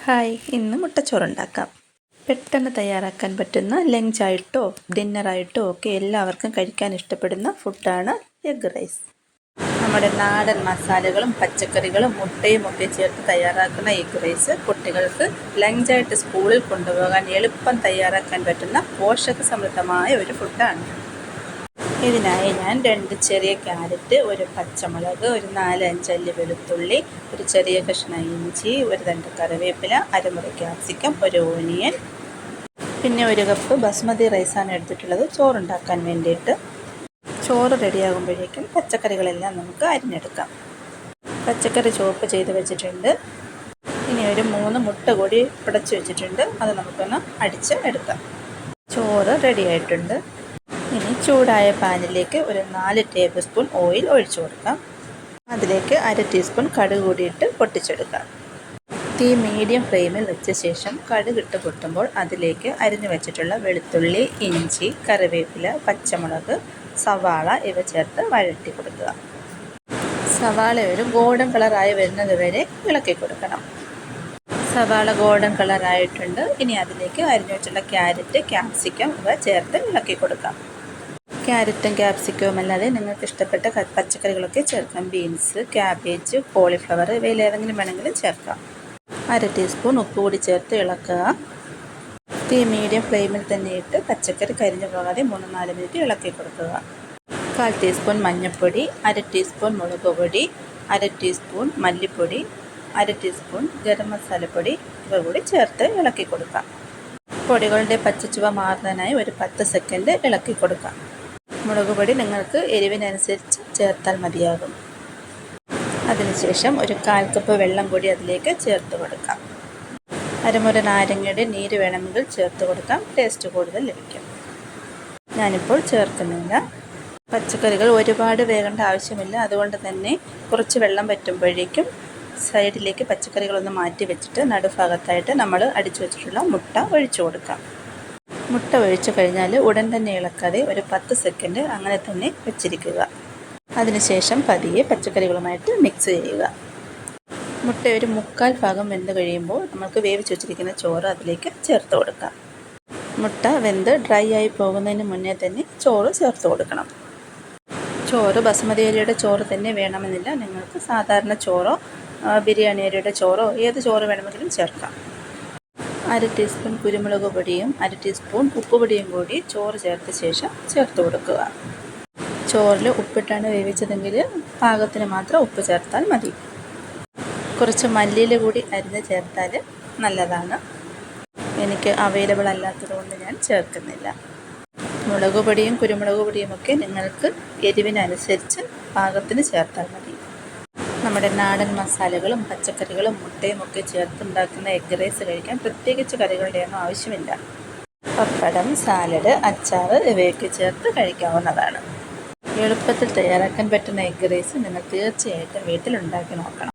Hi, ഇന്ന് മുട്ടച്ചോറുണ്ടാക്കാം. പെട്ടെന്ന് തയ്യാറാക്കാൻ പറ്റുന്ന ലഞ്ചായിട്ടോ ഡിന്നറായിട്ടോ ഒക്കെ എല്ലാവർക്കും കഴിക്കാൻ ഇഷ്ടപ്പെടുന്ന ഫുഡാണ് എഗ് റൈസ്. നമ്മുടെ നാടൻ മസാലകളും പച്ചക്കറികളും മുട്ടയും ഒക്കെ ചേർത്ത് തയ്യാറാക്കുന്ന എഗ് റൈസ് കുട്ടികൾക്ക് ലഞ്ചായിട്ട് സ്കൂളിൽ കൊണ്ടുപോകാൻ എളുപ്പം തയ്യാറാക്കാൻ പറ്റുന്ന പോഷക സമൃദ്ധമായ ഒരു ഫുഡാണ്. ഇതിനായി ഞാൻ 2 ചെറിയ ക്യാരറ്റ്, ഒരു പച്ചമുളക്, ഒരു 4-5 അല്ലി വെളുത്തുള്ളി, ഒരു ചെറിയ കഷ്ണം ഇഞ്ചി, ഒരു 2 കറിവേപ്പില, അരമുറി ക്യാപ്സിക്കം, ഒരു ഓനിയൻ, പിന്നെ 1 കപ്പ് ബസ്മതി റൈസാണ് എടുത്തിട്ടുള്ളത് ചോറുണ്ടാക്കാൻ വേണ്ടിയിട്ട്. ചോറ് റെഡിയാകുമ്പോഴേക്കും പച്ചക്കറികളെല്ലാം നമുക്ക് അരിഞ്ഞെടുക്കാം. പച്ചക്കറി ചോപ്പ് ചെയ്ത് വെച്ചിട്ടുണ്ട്. ഇനി ഒരു 3 മുട്ട കൂടി ഉടച്ച് വെച്ചിട്ടുണ്ട്. അത് നമുക്കൊന്ന് അടിച്ച് എടുക്കാം. ചോറ് റെഡിയായിട്ടുണ്ട്. ഇനി ചൂടായ പാനിലേക്ക് ഒരു 4 ടേബിൾ സ്പൂൺ ഓയിൽ ഒഴിച്ചു കൊടുക്കാം. അതിലേക്ക് 1/2 ടീസ്പൂൺ കടുക് കൂടിയിട്ട് പൊട്ടിച്ചെടുക്കാം. തീ മീഡിയം ഫ്ലെയിമിൽ വെച്ച ശേഷം കടുകിട്ട് പൊട്ടുമ്പോൾ അതിലേക്ക് അരിഞ്ഞു വെച്ചിട്ടുള്ള വെളുത്തുള്ളി, ഇഞ്ചി, കറിവേപ്പില, പച്ചമുളക്, സവാള ഇവ ചേർത്ത് വഴറ്റി കൊടുക്കുക. സവാള ഒരു ഗോൾഡൻ കളറായി വരുന്നത് വരെ ഇളക്കി കൊടുക്കണം. സവാള ഗോൾഡൻ കളറായിട്ടുണ്ട്. ഇനി അതിലേക്ക് അരിഞ്ഞു വെച്ചിട്ടുള്ള ക്യാരറ്റ്, ക്യാപ്സിക്കം ഇവ ചേർത്ത് ഇളക്കി കൊടുക്കാം. ക്യാരറ്റും ക്യാപ്സിക്കവും അല്ലാതെ നിങ്ങൾക്ക് ഇഷ്ടപ്പെട്ട പച്ചക്കറികളൊക്കെ ചേർക്കാം. ബീൻസ്, ക്യാബേജ്, കോളിഫ്ലവർ ഇവയിൽ ഏതെങ്കിലും വേണമെങ്കിലും ചേർക്കാം. 1/2 ടീസ്പൂൺ ഉപ്പ് കൂടി ചേർത്ത് ഇളക്കുക. തീ മീഡിയം ഫ്ലെയിമിൽ തന്നെ ഇട്ട് പച്ചക്കറി കരിഞ്ഞു പോകാതെ 3-4 മിനിറ്റ് ഇളക്കി കൊടുക്കുക. 1/4 ടീസ്പൂൺ മഞ്ഞൾപ്പൊടി, 1/2 ടീസ്പൂൺ മുളക് പൊടി, 1/2 ടീസ്പൂൺ മല്ലിപ്പൊടി, 1/2 ടീസ്പൂൺ ഗരം മസാലപ്പൊടി ഇവ കൂടി ചേർത്ത് ഇളക്കി കൊടുക്കാം. പൊടികളുടെ പച്ചച്ചുവ മാറുന്നതിനായി ഒരു 10 സെക്കൻഡ് ഇളക്കി കൊടുക്കാം. മുളക് പൊടി നിങ്ങൾക്ക് എരിവിനനുസരിച്ച് ചേർത്താൽ മതിയാകും. അതിനുശേഷം ഒരു 1/4 കപ്പ് വെള്ളം കൂടി അതിലേക്ക് ചേർത്ത് കൊടുക്കാം. അരമുറി നാരങ്ങയുടെ നീര് വേണമെങ്കിൽ ചേർത്ത് കൊടുക്കാം. ടേസ്റ്റ് കൂടുതൽ ലഭിക്കും. ഞാനിപ്പോൾ ചേർക്കുന്നില്ല. പച്ചക്കറികൾ ഒരുപാട് വേകേണ്ട ആവശ്യമില്ല. അതുകൊണ്ട് തന്നെ കുറച്ച് വെള്ളം വറ്റുമ്പോഴേക്കും സൈഡിലേക്ക് പച്ചക്കറികളൊന്ന് മാറ്റി വെച്ചിട്ട് നടുഭാഗത്തായിട്ട് നമ്മൾ അടിച്ചു വെച്ചിട്ടുള്ള മുട്ട ഒഴിച്ചു കൊടുക്കാം. മുട്ട ഒഴിച്ചു കഴിഞ്ഞാൽ ഉടൻ തന്നെ ഇളക്കാതെ ഒരു 10 സെക്കൻഡ് അങ്ങനെ തന്നെ വെച്ചിരിക്കുക. അതിനുശേഷം പതിയെ പച്ചക്കറികളുമായിട്ട് മിക്സ് ചെയ്യുക. മുട്ട ഒരു 1/4 ഭാഗം വെന്ത് കഴിയുമ്പോൾ നമുക്ക് വേവിച്ച് വെച്ചിരിക്കുന്ന ചോറ് അതിലേക്ക് ചേർത്ത് കൊടുക്കാം. മുട്ട വെന്ത് ഡ്രൈ ആയി പോകുന്നതിന് മുന്നേ തന്നെ ചോറ് ചേർത്ത് കൊടുക്കണം. ചോറ് ബസുമതി അരിയുടെ ചോറ് തന്നെ വേണമെന്നില്ല. നിങ്ങൾക്ക് സാധാരണ ചോറോ ബിരിയാണി അരിയുടെ ചോറോ ഏത് ചോറ് വേണമെങ്കിലും ചേർക്കാം. 1/2 ടീസ്പൂൺ കുരുമുളക് പൊടിയും 1/2 ടീസ്പൂൺ ഉപ്പ് പൊടിയും കൂടി ചോറ് ചേർത്ത ശേഷം ചേർത്ത് കൊടുക്കുക. ചോറിൽ ഉപ്പിട്ടാണ് വേവിച്ചതെങ്കിൽ പാകത്തിന് മാത്രം ഉപ്പ് ചേർത്താൽ മതി. കുറച്ച് മല്ലിയില കൂടി അരിഞ്ഞ് ചേർത്താൽ നല്ലതാണ്. എനിക്ക് അവൈലബിൾ അല്ലാത്തതുകൊണ്ട് ഞാൻ ചേർക്കുന്നില്ല. മുളക് പൊടിയും കുരുമുളക് പൊടിയുമൊക്കെ നിങ്ങൾക്ക് എരിവിനനുസരിച്ച് പാകത്തിന് ചേർത്താൽ മതി. നമ്മുടെ നാടൻ മസാലകളും പച്ചക്കറികളും മുട്ടയും ഒക്കെ ചേർത്തുണ്ടാക്കുന്ന എഗ് റൈസ് കഴിക്കാൻ പ്രത്യേകിച്ച് കറികളുടെയൊന്നും ആവശ്യമില്ല. പപ്പടം, സാലഡ്, അച്ചാർ ഇവയൊക്കെ ചേർത്ത് കഴിക്കാവുന്നതാണ്. എളുപ്പത്തിൽ തയ്യാറാക്കാൻ പറ്റുന്ന എഗ് റൈസ് നിങ്ങൾ തീർച്ചയായിട്ടും വീട്ടിൽ ഉണ്ടാക്കി നോക്കണം.